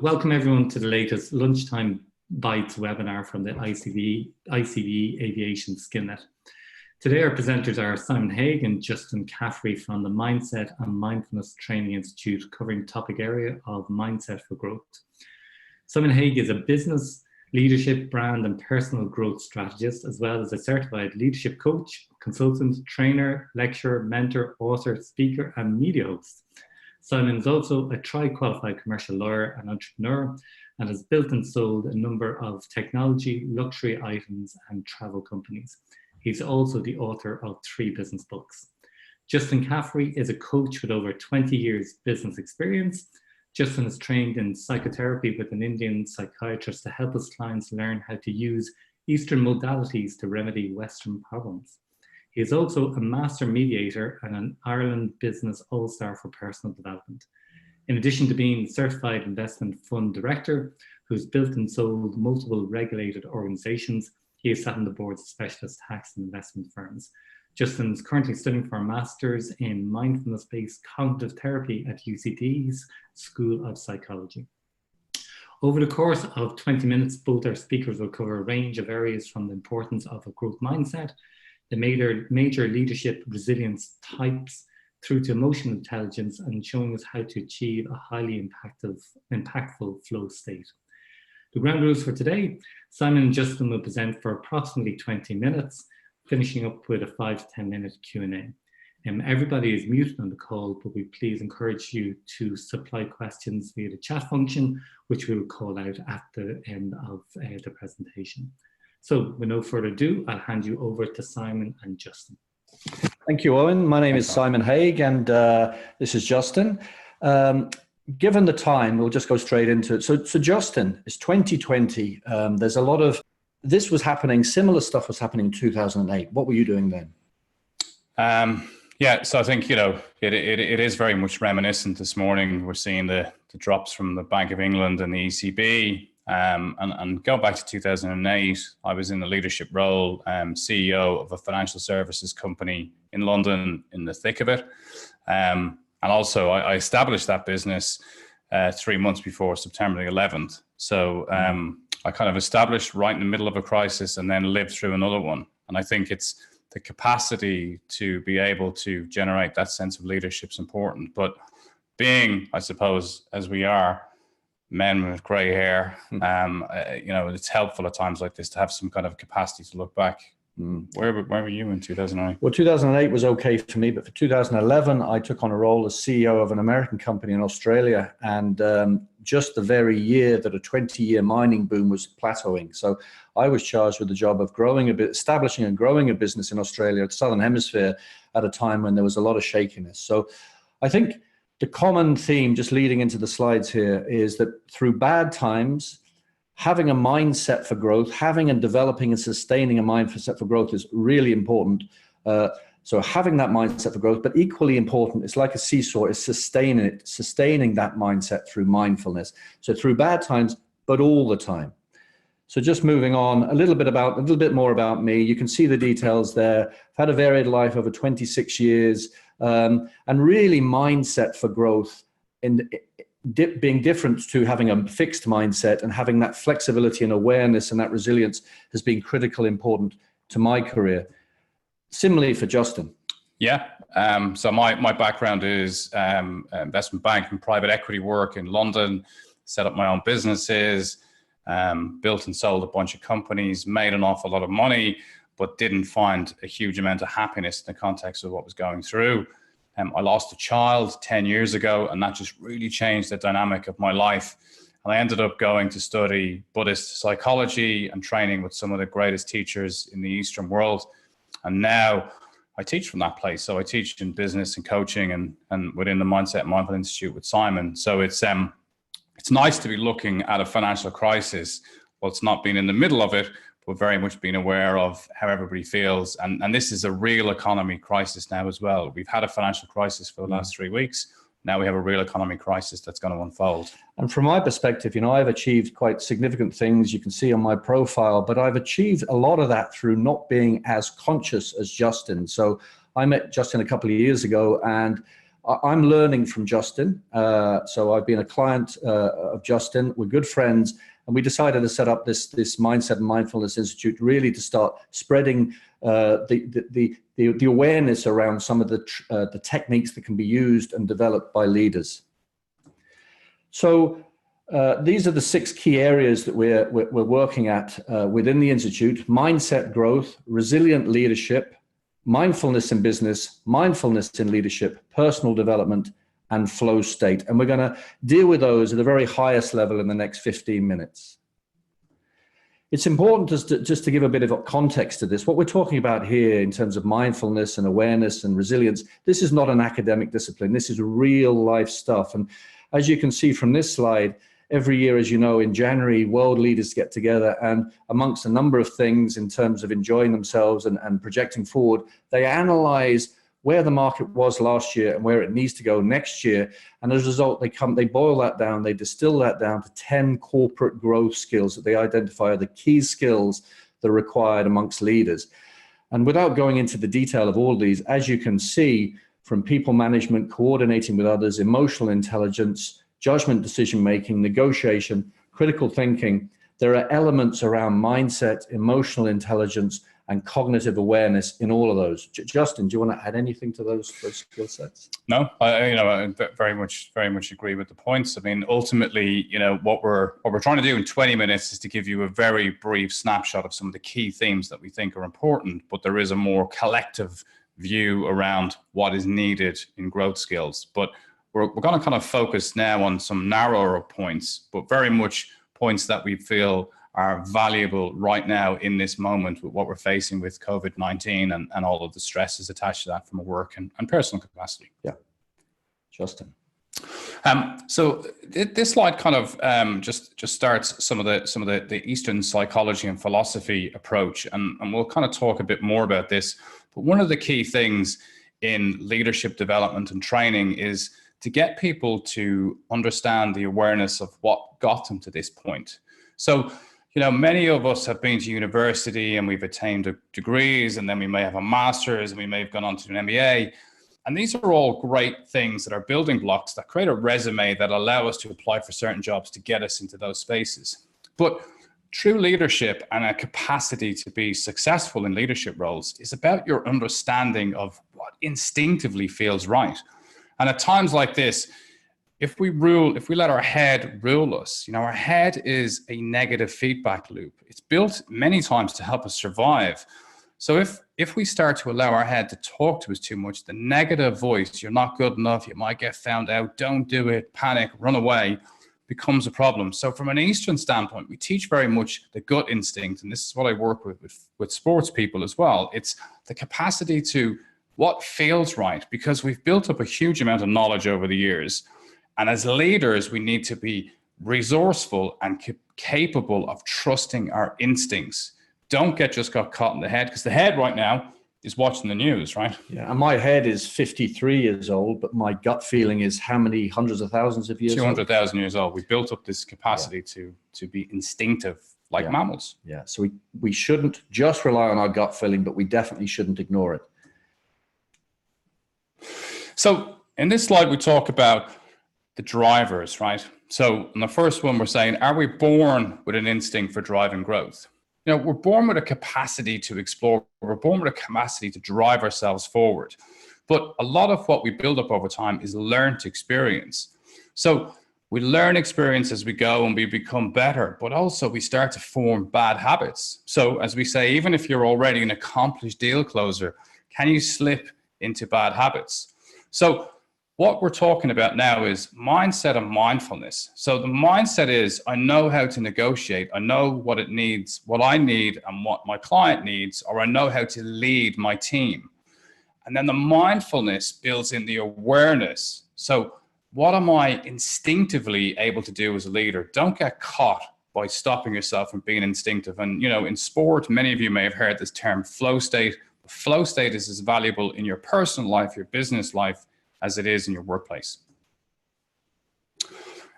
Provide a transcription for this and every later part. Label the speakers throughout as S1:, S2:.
S1: welcome everyone to the latest Lunchtime Bites webinar from the ICBE Aviation Skillnet. Today our presenters are Simon Haigh and Justin Caffrey from the Mindset and Mindfulness Training Institute, covering the topic area of mindset for growth. Simon Haigh is a business, leadership, brand and personal growth strategist, as well as a certified leadership coach, consultant, trainer, lecturer, mentor, author, speaker and media host. Simon is also a tri-qualified commercial lawyer and entrepreneur and has built and sold a number of technology, luxury items and travel companies. He's also the author of 3 business books. Justin Caffrey is a coach with over 20 years business experience. Justin is trained in psychotherapy with an Indian psychiatrist to help his clients learn how to use Eastern modalities to remedy Western problems. He is also a master mediator and an Ireland Business All-Star for personal development. In addition to being certified investment fund director, who's built and sold multiple regulated organizations, he has sat on the boards of specialist tax and investment firms. Justin is currently studying for a master's in mindfulness-based cognitive therapy at UCD's School of Psychology. Over the course of 20 minutes, both our speakers will cover a range of areas from the importance of a growth mindset, the major leadership resilience types, through to emotional intelligence, and showing us how to achieve a highly impactful flow state. The ground rules for today: Simon and Justin will present for approximately 20 minutes, finishing up with a 5 to 10 minute Q&A. Everybody is muted on the call, but we please encourage you to supply questions via the chat function, which we will call out at the end of the presentation. So with no further ado, I'll hand you over to Simon and Justin.
S2: Thank you, Owen. My name is Simon Haigh and this is Justin. Given the time, we'll just go straight into it. So Justin, it's 2020. There's a lot of, this was happening, similar stuff was happening in 2008. What were you doing then?
S3: Yeah, so I think, it is very much reminiscent. This morning, we're seeing the drops from the Bank of England and the ECB. And go back to 2008, I was in a leadership role, CEO of a financial services company in London in the thick of it. And also I established that business 3 months before September the 11th. So I kind of established right in the middle of a crisis and then lived through another one. And I think it's the capacity to be able to generate that sense of leadership is important. But being, I suppose, as we are, men with grey hair, it's helpful at times like this to have some kind of capacity to look back. Where were you in 2008? Well,
S2: 2008 was okay for me, but for 2011, I took on a role as CEO of an American company in Australia, and just the very year that a 20-year mining boom was plateauing. So I was charged with the job of establishing and growing a business in Australia, the Southern Hemisphere, at a time when there was a lot of shakiness. So I think the common theme, just leading into the slides here, is that through bad times, having a mindset for growth, having and developing and sustaining a mindset for growth is really important. So having that mindset for growth, but equally important, it's like a seesaw, is sustaining that mindset through mindfulness. So through bad times, but all the time. So just moving on, a little bit more about me. You can see the details there. I've had a varied life over 26 years, and really mindset for growth in being different to having a fixed mindset, and having that flexibility and awareness and that resilience has been critical important to my career. Similarly for Justin.
S3: Yeah, so my background is investment banking, private equity work in London, set up my own businesses, built and sold a bunch of companies, made an awful lot of money, but didn't find a huge amount of happiness in the context of what was going through. I lost a child 10 years ago, and that just really changed the dynamic of my life. And I ended up going to study Buddhist psychology and training with some of the greatest teachers in the Eastern world. And now I teach from that place. So I teach in business and coaching and within the Mindset and Mindfulness Institute with Simon. So it's nice to be looking at a financial crisis. Well, it's not being in the middle of it, but very much being aware of how everybody feels. And this is a real economy crisis now as well. We've had a financial crisis for the last 3 weeks. Now we have a real economy crisis that's going to unfold.
S2: And from my perspective, I've achieved quite significant things you can see on my profile, but I've achieved a lot of that through not being as conscious as Justin. So I met Justin a couple of years ago, and I'm learning from Justin. So I've been a client of Justin. We're good friends. And we decided to set up this Mindset and Mindfulness Institute really to start spreading the awareness around some of the techniques that can be used and developed by leaders. So these are the 6 key areas that we're working at within the Institute: mindset growth, resilient leadership, mindfulness in business, mindfulness in leadership, personal development, and flow state. And we're going to deal with those at the very highest level in the next 15 minutes. It's important just to give a bit of context to this. What we're talking about here in terms of mindfulness and awareness and resilience, this is not an academic discipline. This is real life stuff. And as you can see from this slide, every year, as you know, in January, world leaders get together, and amongst a number of things in terms of enjoying themselves and projecting forward, they analyze where the market was last year and where it needs to go next year. And as a result, they boil that down, they distill that down to 10 corporate growth skills that they identify are the key skills that are required amongst leaders. And without going into the detail of all these, as you can see, from people management, coordinating with others, emotional intelligence, judgment, decision-making, negotiation, critical thinking, there are elements around mindset, emotional intelligence, and cognitive awareness in all of those. Justin, do you want to add anything to those skill sets?
S3: No, I very much agree with the points. I mean, ultimately, what we're trying to do in 20 minutes is to give you a very brief snapshot of some of the key themes that we think are important, but there is a more collective view around what is needed in growth skills. But we're going to kind of focus now on some narrower points, but very much points that we feel are valuable right now in this moment with what we're facing with COVID-19 and all of the stresses attached to that from a work and personal capacity.
S2: Yeah. Justin.
S3: So this slide kind of just starts some of the Eastern psychology and philosophy approach, and we'll kind of talk a bit more about this. But one of the key things in leadership development and training is to get people to understand the awareness of what got them to this point. So, many of us have been to university and we've attained degrees, and then we may have a master's and we may have gone on to an MBA. And these are all great things that are building blocks that create a resume that allow us to apply for certain jobs to get us into those spaces. But true leadership and a capacity to be successful in leadership roles is about your understanding of what instinctively feels right. And at times like this, if we let our head rule us, our head is a negative feedback loop. It's built many times to help us survive. So if we start to allow our head to talk to us too much, the negative voice, you're not good enough, you might get found out, don't do it, panic, run away, becomes a problem. So from an Eastern standpoint, we teach very much the gut instinct, and this is what I work with sports people as well. It's the capacity to what feels right, because we've built up a huge amount of knowledge over the years. And as leaders, we need to be resourceful and capable of trusting our instincts. Don't got caught in the head, because the head right now is watching the news, right?
S2: Yeah, and my head is 53 years old, but my gut feeling is how many hundreds of thousands of years
S3: 200,000 years old. We built up this capacity to be instinctive like mammals.
S2: Yeah, so we shouldn't just rely on our gut feeling, but we definitely shouldn't ignore it.
S3: So in this slide, we talk about the drivers, right? So in the first one, we're saying, are we born with an instinct for driving growth? We're born with a capacity to explore. We're born with a capacity to drive ourselves forward. But a lot of what we build up over time is learned experience. So we learn experience as we go and we become better, but also we start to form bad habits. So as we say, even if you're already an accomplished deal closer, can you slip into bad habits? So what we're talking about now is mindset and mindfulness. So the mindset is, I know how to negotiate. I know what it needs, what I need and what my client needs, or I know how to lead my team. And then the mindfulness builds in the awareness. So what am I instinctively able to do as a leader? Don't get caught by stopping yourself from being instinctive. And, in sport, many of you may have heard this term flow state. Flow state is as valuable in your personal life, your business life, as it is in your workplace.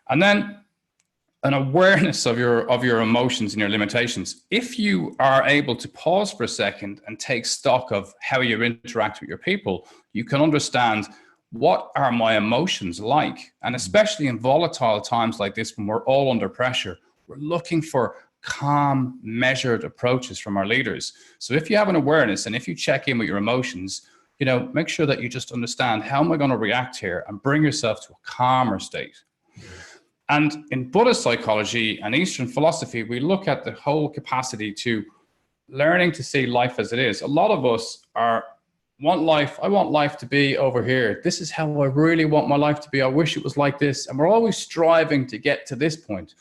S3: And then an awareness of your emotions and your limitations. If you are able to pause for a second and take stock of how you interact with your people, you can understand what are my emotions like? And especially in volatile times like this, when we're all under pressure, we're looking for calm, measured approaches from our leaders. So if you have an awareness and if you check in with your emotions, you know, make sure that you just understand, how am I going to react here, and bring yourself to a calmer state. And in Buddhist psychology and Eastern philosophy, we look at the whole capacity to learning to see life as it is. A lot of us I want life to be over here. This is how I really want my life to be. I wish it was like this. And we're always striving to get to this point.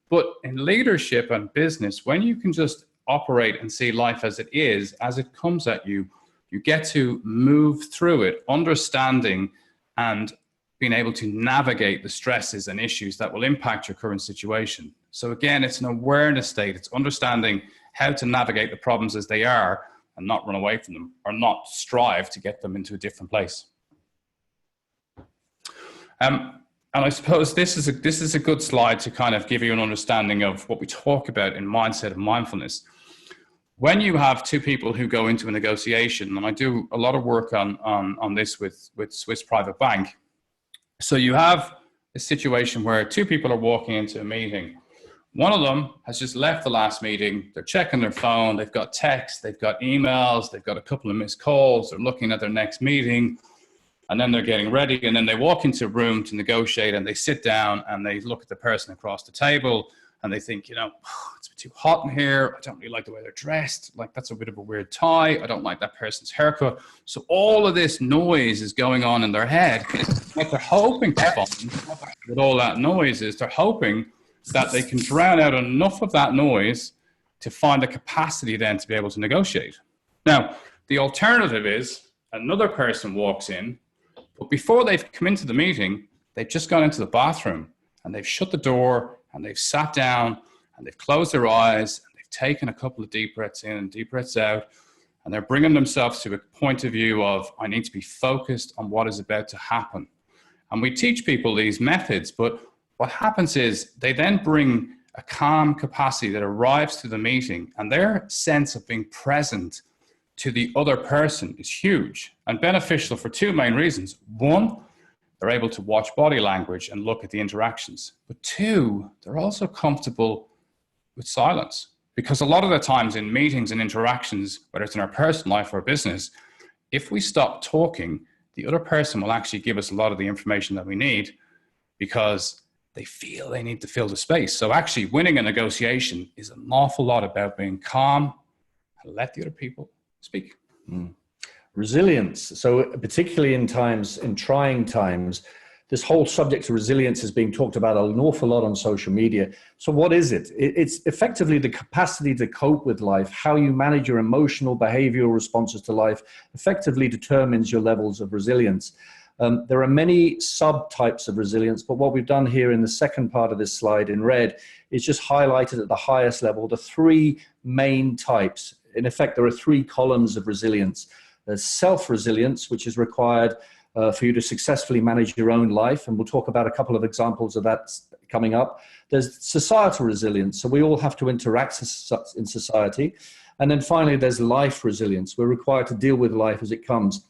S3: But in leadership and business, when you can just operate and see life as it is, as it comes at you, you get to move through it, understanding and being able to navigate the stresses and issues that will impact your current situation. So again, it's an awareness state. It's understanding how to navigate the problems as they are and not run away from them, or not strive to get them into a different place. And I suppose this is a good slide to kind of give you an understanding of what we talk about in mindset and mindfulness. When you have two people who go into a negotiation, and I do a lot of work on this with Swiss Private Bank. So you have a situation where two people are walking into a meeting. One of them has just left the last meeting. They're checking their phone. They've got texts. They've got emails. They've got a couple of missed calls. They're looking at their next meeting. And then they're getting ready. And then they walk into a room to negotiate, and they sit down and they look at the person across the table and they think, you know, oh, it's too hot in here. I don't really like the way they're dressed. Like, that's a bit of a weird tie. I don't like that person's haircut. So all of this noise is going on in their head. What they're hoping to find with all that noise is they're hoping that they can drown out enough of that noise to find the capacity then to be able to negotiate. Now, the alternative is another person walks in, but before they've come into the meeting, they've just gone into the bathroom and they've shut the door and they've sat down and they've closed their eyes and they've taken a couple of deep breaths in and deep breaths out, and they're bringing themselves to a point of view of, I need to be focused on what is about to happen. And we teach people these methods, but what happens is they then bring a calm capacity that arrives to the meeting, and their sense of being present to the other person is huge and beneficial for two main reasons. One, they're able to watch body language and look at the interactions. But two, they're also comfortable with silence, because a lot of the times in meetings and interactions, whether it's in our personal life or business, if we stop talking, the other person will actually give us a lot of the information that we need, because they feel they need to fill the space. So actually winning a negotiation is an awful lot about being calm and let the other people speak.
S2: Resilience. So particularly in trying times, this whole subject of resilience is being talked about an awful lot on social media. So what is it? It's effectively the capacity to cope with life. How you manage your emotional, behavioral responses to life effectively determines your levels of resilience. There are many subtypes of resilience, but what we've done here in the second part of this slide in red is just highlighted at the highest level the three main types. In effect, there are three columns of resilience. There's self-resilience, which is required for you to successfully manage your own life, and we'll talk about a couple of examples of that coming up. There's societal resilience, so we all have to interact in society. And then finally, there's life resilience. We're required to deal with life as it comes.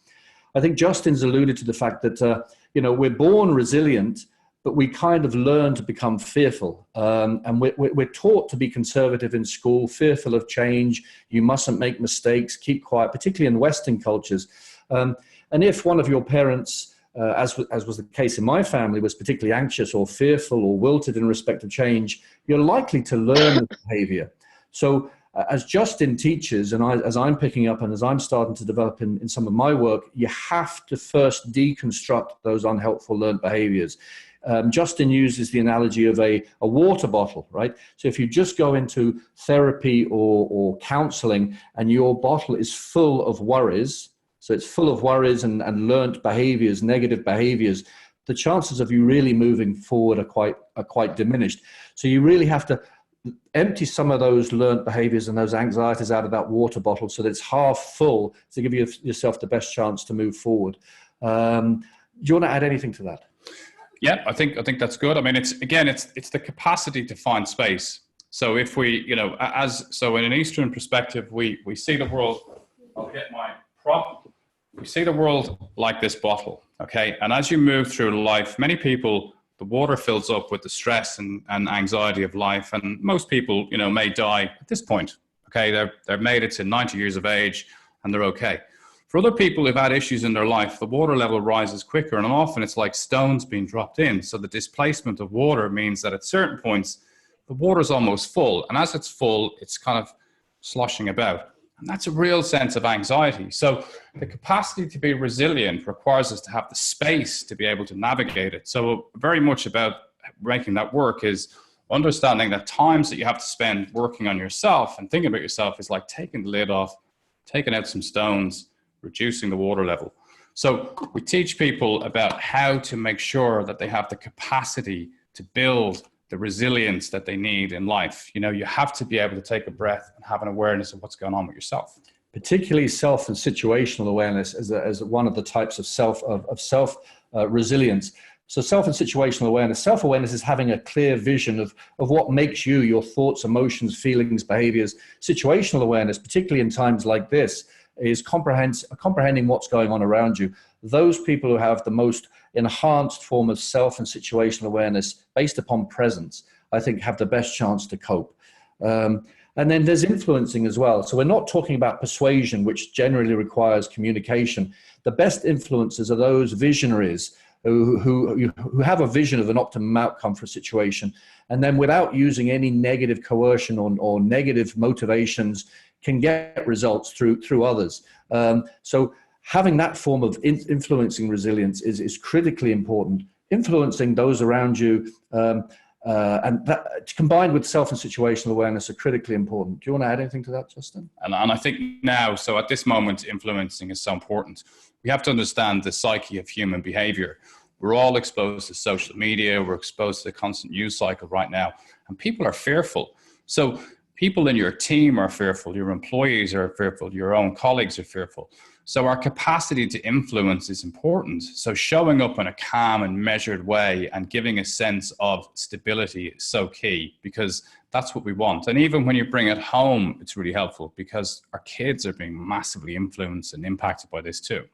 S2: I think Justin's alluded to the fact that, we're born resilient, but we kind of learn to become fearful. And we're taught to be conservative in school, fearful of change. You mustn't make mistakes, keep quiet, particularly in Western cultures. And if one of your parents, as was the case in my family, was particularly anxious or fearful or wilted in respect of change, you're likely to learn the behavior. So as Justin teaches, and as I'm picking up and as I'm starting to develop in some of my work, you have to first deconstruct those unhelpful learned behaviors. Justin uses the analogy of a water bottle, right? So if you just go into therapy or counseling and your bottle is full of worries, so it's full of worries and learned behaviors, negative behaviors, the chances of you really moving forward are quite diminished. So you really have to empty some of those learned behaviors and those anxieties out of that water bottle so that it's half full to give yourself the best chance to move forward. Do you want to add anything to that?
S3: Yeah, I think that's good. I mean, it's the capacity to find space. So if we, so in an Eastern perspective, we see the world. I'll get my prop. we see the world like this bottle, okay? And as you move through life, many people, the water fills up with the stress and anxiety of life. And most people, you know, may die at this point, okay? They've made it to 90 years of age and they're okay. For other people who've had issues in their life, the water level rises quicker, and often it's like stones being dropped in. So the displacement of water means that at certain points, the water's almost full. And as it's full, it's kind of sloshing about. And that's a real sense of anxiety. So the capacity to be resilient requires us to have the space to be able to navigate it. So very much about making that work is understanding that times that you have to spend working on yourself and thinking about yourself is like taking the lid off, taking out some stones, reducing the water level. So we teach people about how to make sure that they have the capacity to build the resilience that they need in life. You know, you have to be able to take a breath and have an awareness of what's going on with yourself.
S2: Particularly self and situational awareness as one of the types of self resilience. So self and situational awareness. Self-awareness is having a clear vision of what makes you, your thoughts, emotions, feelings, behaviors. Situational awareness, particularly in times like this, is comprehending what's going on around you. Those people who have the most enhanced form of self and situational awareness based upon presence, I think, have the best chance to cope. And then there's influencing as well. So we're not talking about persuasion, which generally requires communication. The best influencers are those visionaries who have a vision of an optimum outcome for a situation, and then without using any negative coercion or negative motivations, can get results through others. So having that form of influencing resilience is critically important. Influencing those around you and that combined with self and situational awareness are critically important. Do you want to add anything to that, Justin?
S3: And I think now, so at this moment, influencing is so important. We have to understand the psyche of human behavior. We're all exposed to social media. We're exposed to the constant news cycle right now, and people are fearful. So people in your team are fearful, your employees are fearful, your own colleagues are fearful. So our capacity to influence is important. So showing up in a calm and measured way and giving a sense of stability is so key, because that's what we want. And even when you bring it home, it's really helpful because our kids are being massively influenced and impacted by this too.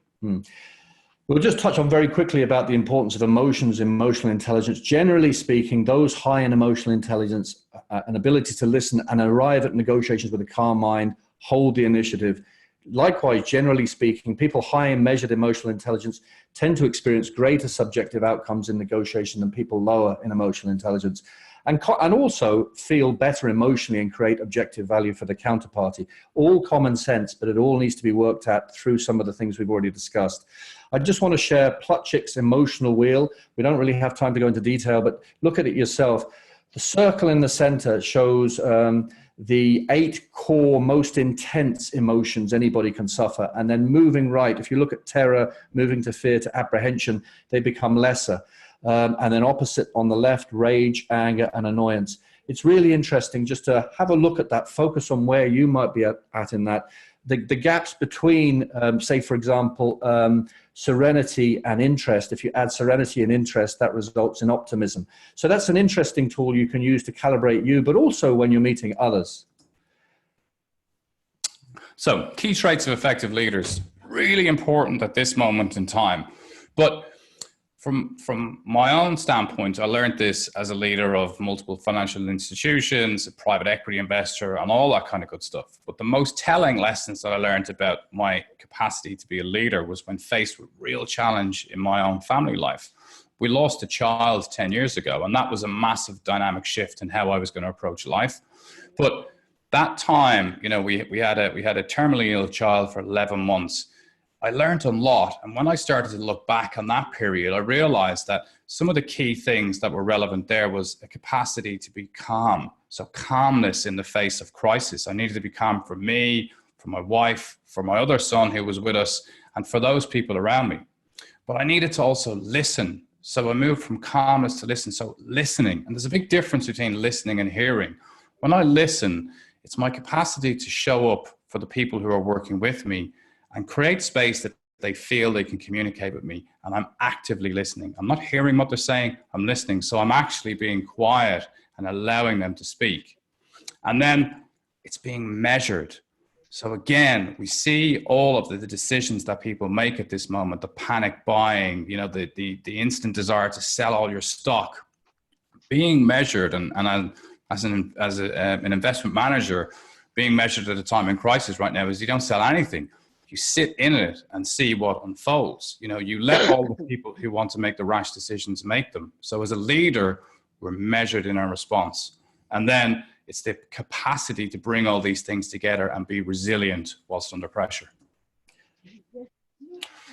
S2: We'll just touch on very quickly about the importance of emotions, emotional intelligence. Generally speaking, those high in emotional intelligence, an ability to listen and arrive at negotiations with a calm mind, hold the initiative. Likewise, generally speaking, people high in measured emotional intelligence tend to experience greater subjective outcomes in negotiation than people lower in emotional intelligence, and also feel better emotionally and create objective value for the counterparty. All common sense, but it all needs to be worked at through some of the things we've already discussed. I just want to share PLUTCHIK'S emotional wheel. We don't really have time to go into detail, but look at it yourself. The circle in the center shows the 8 core, most intense emotions anybody can suffer. And then moving right, if you look at terror, moving to fear, to apprehension, they become lesser. And then opposite on the left, rage, anger, and annoyance. It's really interesting just to have a look at that, focus on where you might be at in that. The gaps between, say, for example, serenity and interest. If you add serenity and interest, that results in optimism. So that's an interesting tool you can use to calibrate you, but also when you're meeting others.
S3: So key traits of effective leaders, really important at this moment in time. But from my own standpoint, I learned this as a leader of multiple financial institutions, a private equity investor, and all that kind of good stuff. But the most telling lessons that I learned about my capacity to be a leader was when faced with real challenge in my own family life. We lost a child 10 years ago, and that was a massive dynamic shift in how I was going to approach life. But that time, you know, we had a terminally ill child for 11 months. I learned a lot. And when I started to look back on that period, I realized that some of the key things that were relevant there was a capacity to be calm. So calmness in the face of crisis. I needed to be calm for me, for my wife, for my other son who was with us, and for those people around me. But I needed to also listen. So I moved from calmness to listen. So listening, and there's a big difference between listening and hearing. When I listen, it's my capacity to show up for the people who are working with me and create space that they feel they can communicate with me. And I'm actively listening. I'm not hearing what they're saying, I'm listening. So I'm actually being quiet and allowing them to speak. And then it's being measured. So again, we see all of the decisions that people make at this moment, the panic buying, you know, the instant desire to sell all your stock, being measured, and as an investment manager, being measured at a time in crisis right now is you don't sell anything. You sit in it and see what unfolds. You know, you let all the people who want to make the rash decisions make them. So as a leader, we're measured in our response. And then it's the capacity to bring all these things together and be resilient whilst under pressure.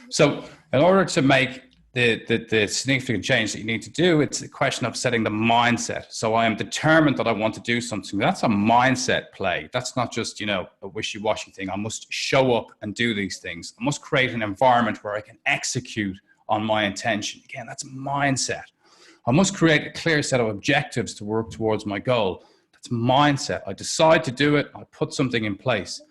S3: So in order to make the significant change that you need to do, it's a question of setting the mindset. So I am determined that I want to do something. That's a mindset play. That's not just, you know, a wishy-washy thing. I must show up and do these things. I must create an environment where I can execute on my intention. Again, that's mindset. I must create a clear set of objectives to work towards my goal. That's mindset. I decide to do it. I put something in place.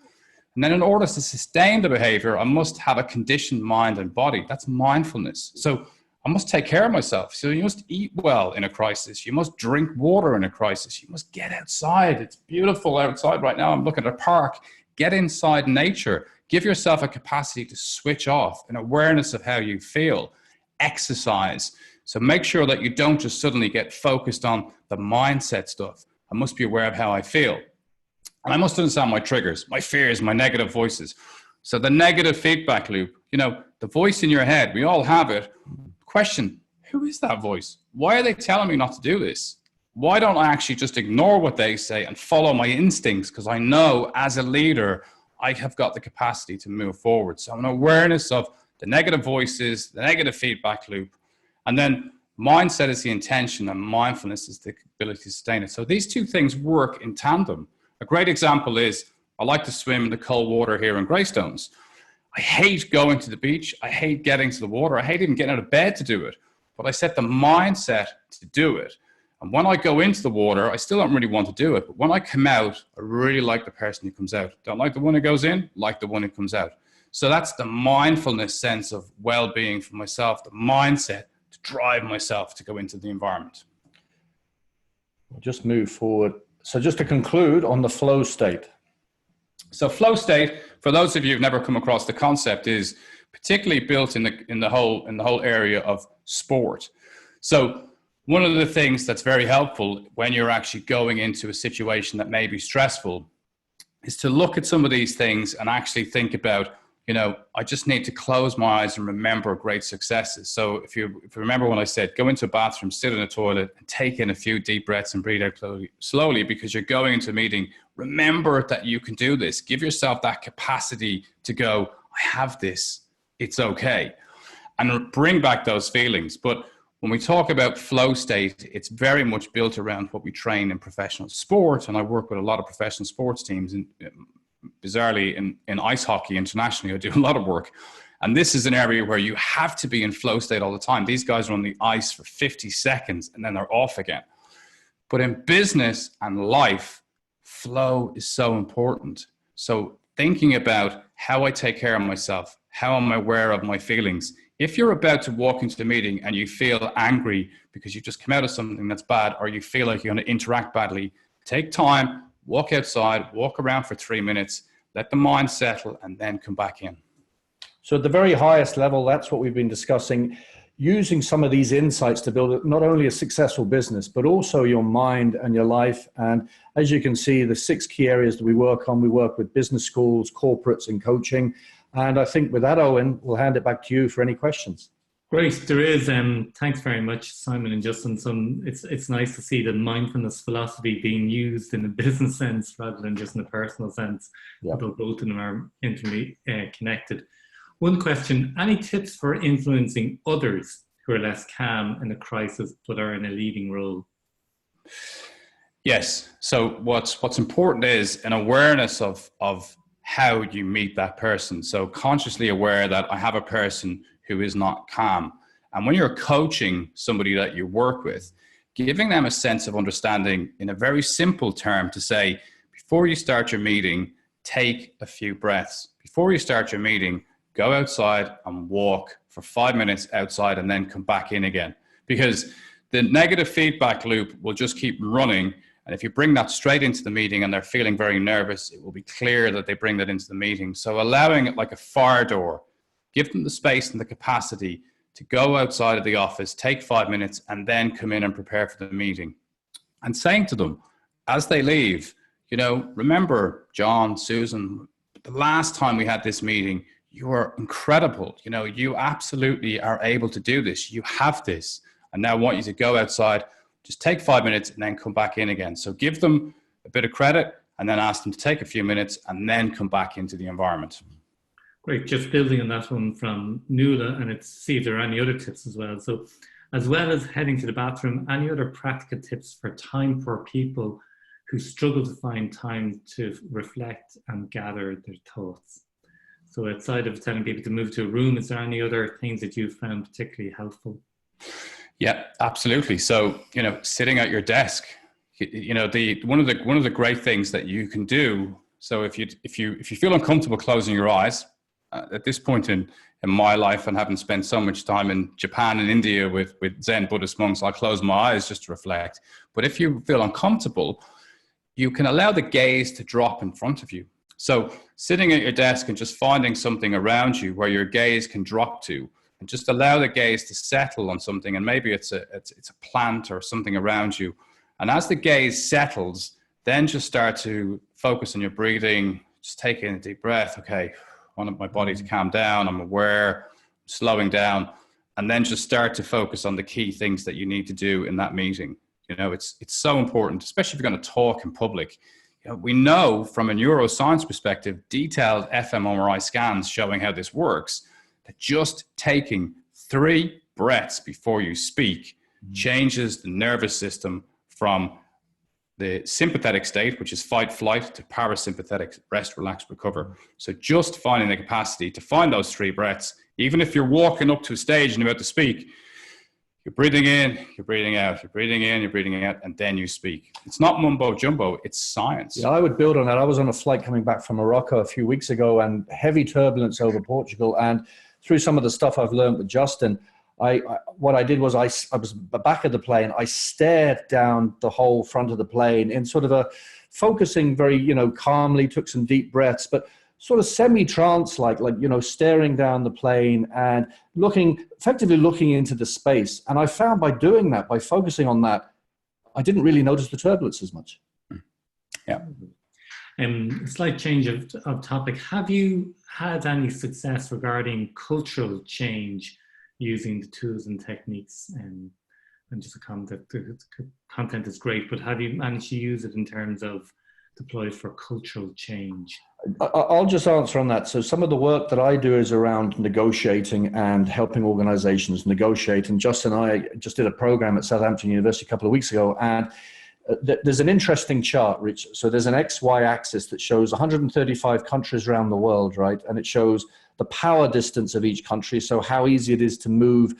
S3: And then in order to sustain the behavior, I must have a conditioned mind and body. That's mindfulness. So I must take care of myself. So you must eat well in a crisis. You must drink water in a crisis. You must get outside. It's beautiful outside right now. I'm looking at a park. Get inside nature. Give yourself a capacity to switch off, an awareness of how you feel. Exercise. So make sure that you don't just suddenly get focused on the mindset stuff. I must be aware of how I feel. And I must understand my triggers, my fears, my negative voices. So the negative feedback loop, you know, the voice in your head, we all have it. Question, who is that voice? Why are they telling me not to do this? Why don't I actually just ignore what they say and follow my instincts? Because I know as a leader, I have got the capacity to move forward. So an awareness of the negative voices, the negative feedback loop, and then mindset is the intention and mindfulness is the ability to sustain it. So these two things work in tandem. A great example is, I like to swim in the cold water here in Greystones. I hate going to the beach. I hate getting to the water. I hate even getting out of bed to do it. But I set the mindset to do it. And when I go into the water, I still don't really want to do it. But when I come out, I really like the person who comes out. Don't like the one who goes in, like the one who comes out. So that's the mindfulness sense of well-being for myself, the mindset to drive myself to go into the environment.
S2: We'll just move forward. So just to conclude on the flow state.
S3: So flow state, for those of you who've never come across the concept, is particularly built in the whole area of sport. So one of the things that's very helpful when you're actually going into a situation that may be stressful is to look at some of these things and actually think about, you know, I just need to close my eyes and remember great successes. So if you remember when I said, go into a bathroom, sit in a toilet and take in a few deep breaths and breathe out slowly because you're going into a meeting, remember that you can do this. Give yourself that capacity to go, I have this, it's okay. And bring back those feelings. But when we talk about flow state, it's very much built around what we train in professional sport. And I work with a lot of professional sports teams, and bizarrely in ice hockey internationally, I do a lot of work. And this is an area where you have to be in flow state all the time. These guys are on the ice for 50 seconds and then they're off again. But in business and life, flow is so important. So thinking about how I take care of myself, how am I aware of my feelings? If you're about to walk into the meeting and you feel angry because you've just come out of something that's bad, or you feel like you're going to interact badly, take time, walk outside, walk around for 3 minutes, let the mind settle, and then come back in.
S2: So at the very highest level, that's what we've been discussing, using some of these insights to build not only a successful business, but also your mind and your life. And as you can see, the 6 key areas that we work on, we work with business schools, corporates, and coaching. And I think with that, Owen, we'll hand it back to you for any questions.
S1: Great, there is. Thanks very much, Simon and Justin. It's nice to see the mindfulness philosophy being used in a business sense rather than just in a personal sense.
S2: Yeah.
S1: Although both of them are intimately connected. One question, any tips for influencing others who are less calm in a crisis but are in a leading role?
S3: Yes. So what's important is an awareness of how you meet that person. So consciously aware that I have a person who is not calm. And when you're coaching somebody that you work with, giving them a sense of understanding in a very simple term to say, before you start your meeting, take a few breaths. Before you start your meeting, go outside and walk for 5 minutes outside and then come back in again. Because the negative feedback loop will just keep running. And if you bring that straight into the meeting and they're feeling very nervous, it will be clear that they bring that into the meeting. So allowing it like a fire door, give them the space and the capacity to go outside of the office, take 5 minutes, and then come in and prepare for the meeting. And saying to them, as they leave, you know, remember, John, Susan, the last time we had this meeting, you are incredible. You know, you absolutely are able to do this. You have this. And now I want you to go outside, just take 5 minutes and then come back in again. So give them a bit of credit and then ask them to take a few minutes and then come back into the environment.
S1: Great. Just building on that one from Nuala, and it's see if there are any other tips as well. So as well as heading to the bathroom, any other practical tips for time for people who struggle to find time to reflect and gather their thoughts? So outside of telling people to move to a room, is there any other things that you've found particularly helpful?
S3: Yeah, absolutely. So, you know, sitting at your desk, you know, one of the great things that you can do. So if you feel uncomfortable closing your eyes, at this point in my life, and having spent so much time in Japan and India with Zen Buddhist monks, I close my eyes just to reflect. But if you feel uncomfortable, you can allow the gaze to drop in front of you. So sitting at your desk and just finding something around you where your gaze can drop to, and just allow the gaze to settle on something. And maybe it's a plant or something around you. And as the gaze settles, then just start to focus on your breathing. Just take in a deep breath. Okay, I want my body to calm down. I'm aware, slowing down. And then just start to focus on the key things that you need to do in that meeting. You know, it's so important, especially if you're going to talk in public. You know, we know from a neuroscience perspective, detailed fMRI scans showing how this works, that just taking 3 breaths before you speak changes the nervous system from the sympathetic state, which is fight, flight, to parasympathetic, rest, relax, recover. So just finding the capacity to find those 3 breaths, even if you're walking up to a stage and you're about to speak, you're breathing in, you're breathing out, you're breathing in, you're breathing out, and then you speak. It's not mumbo jumbo, it's science.
S2: Yeah, I would build on that. I was on a flight coming back from Morocco a few weeks ago, and heavy turbulence over Portugal. And through some of the stuff I've learned with Justin, what I did was I was back of the plane. I stared down the whole front of the plane in sort of a focusing very, you know, calmly, took some deep breaths, but sort of semi-trance like, you know, staring down the plane and effectively looking into the space. And I found by doing that, by focusing on that, I didn't really notice the turbulence as much.
S3: Yeah.
S1: Slight change of topic. Have you had any success regarding cultural change using the tools and techniques? And just a comment that the content is great, but have you managed to use it in terms of deploy for cultural change?
S2: I'll just answer on that. So some of the work that I do is around negotiating and helping organizations negotiate. And Justin and I just did a program at Southampton University a couple of weeks ago, and there's an interesting chart, Rich. So there's an XY axis that shows 135 countries around the world, right? And it shows the power distance of each country. So how easy it is to move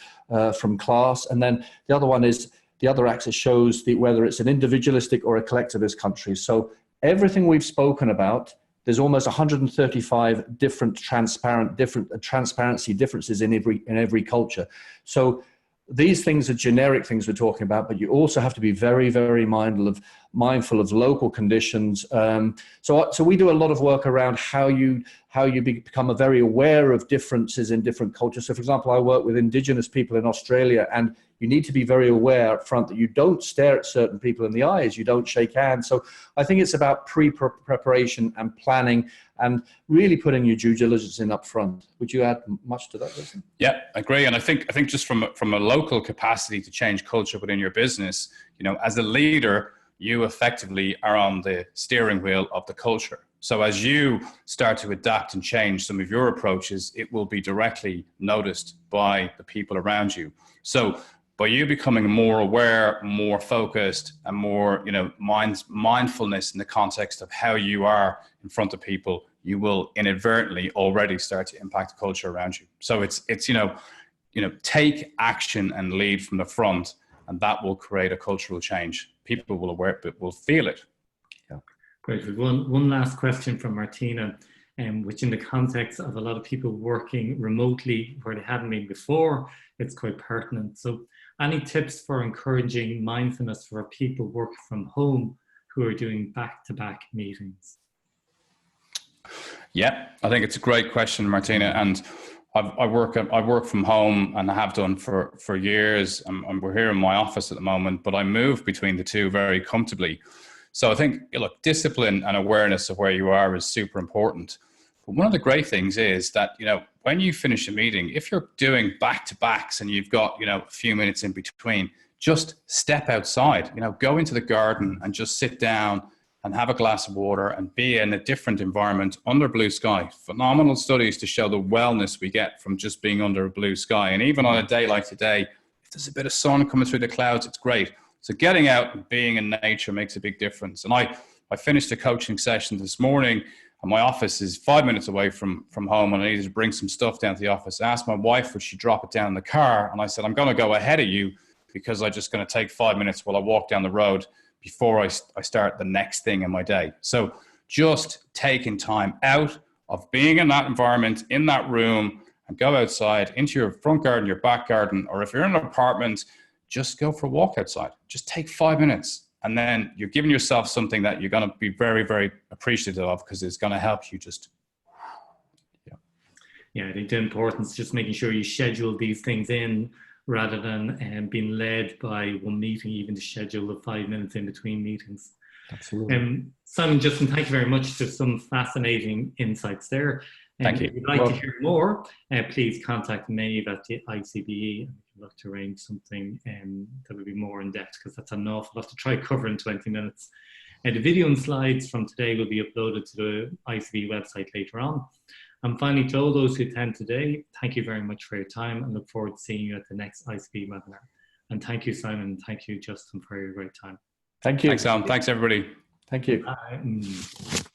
S2: from class. And then the other one is, the other axis shows whether it's an individualistic or a collectivist country. So everything we've spoken about, there's almost 135 different transparency differences in every culture. So these things are generic things we're talking about, but you also have to be very, very mindful of local conditions. So we do a lot of work around how you become very aware of differences in different cultures. So for example, I work with Indigenous people in Australia, and you need to be very aware up front that you don't stare at certain people in the eyes, you don't shake hands. So I think it's about pre-preparation and planning and really putting your due diligence in up front. Would you add much to that, Wilson?
S3: Yeah, I agree. And I think just from a local capacity to change culture within your business, you know, as a leader, you effectively are on the steering wheel of the culture. So as you start to adapt and change some of your approaches, it will be directly noticed by the people around you. So by you becoming more aware, more focused, and more, you know, mindfulness in the context of how you are in front of people, you will inadvertently already start to impact the culture around you. So it's you know, take action and lead from the front, and that will create a cultural change. People will feel it.
S1: Yeah. Great. One last question from Martina, which in the context of a lot of people working remotely where they hadn't been before, it's quite pertinent. So any tips for encouraging mindfulness for people working from home who are doing back-to-back meetings?
S3: Yeah, I think it's a great question, Martina. And I work from home and I have done for years. And we're here in my office at the moment, but I move between the two very comfortably. So I think, look, discipline and awareness of where you are is super important. But one of the great things is that, when you finish a meeting, if you're doing back-to-backs and you've got, a few minutes in between, just step outside, go into the garden and just sit down and have a glass of water and be in a different environment under blue sky. Phenomenal studies to show the wellness we get from just being under a blue sky. And even on a day like today, if there's a bit of sun coming through the clouds, it's great. So getting out and being in nature makes a big difference. And I finished a coaching session this morning, and my office is 5 minutes away from home, and I needed to bring some stuff down to the office. I asked my wife, would she drop it down in the car? And I said, I'm going to go ahead of you because I'm just going to take 5 minutes while I walk down the road before I start the next thing in my day. So just taking time out of being in that environment, in that room, and go outside into your front garden, your back garden, or if you're in an apartment, just go for a walk outside. Just take 5 minutes. And then you're giving yourself something that you're going to be very, very appreciative of because it's going to help you just.
S1: Yeah, I think the importance is just making sure you schedule these things in rather than being led by one meeting, even to schedule the 5 minutes in between meetings.
S2: Absolutely.
S1: Simon, Justin, thank you very much. There's some fascinating insights there.
S3: Thank you.
S1: If you'd like to hear more, please contact Maeve at the ICBE. I'd love to arrange something that would be more in depth because that's an awful lot to try cover in 20 minutes. The video and slides from today will be uploaded to the ICBE website later on. And finally, to all those who attend today, thank you very much for your time and look forward to seeing you at the next ICBE webinar. And thank you, Simon. Thank you, Justin, for your great time.
S2: Thank you.
S3: Thanks, Alan. Thanks, everybody.
S2: Thank you.
S1: Bye.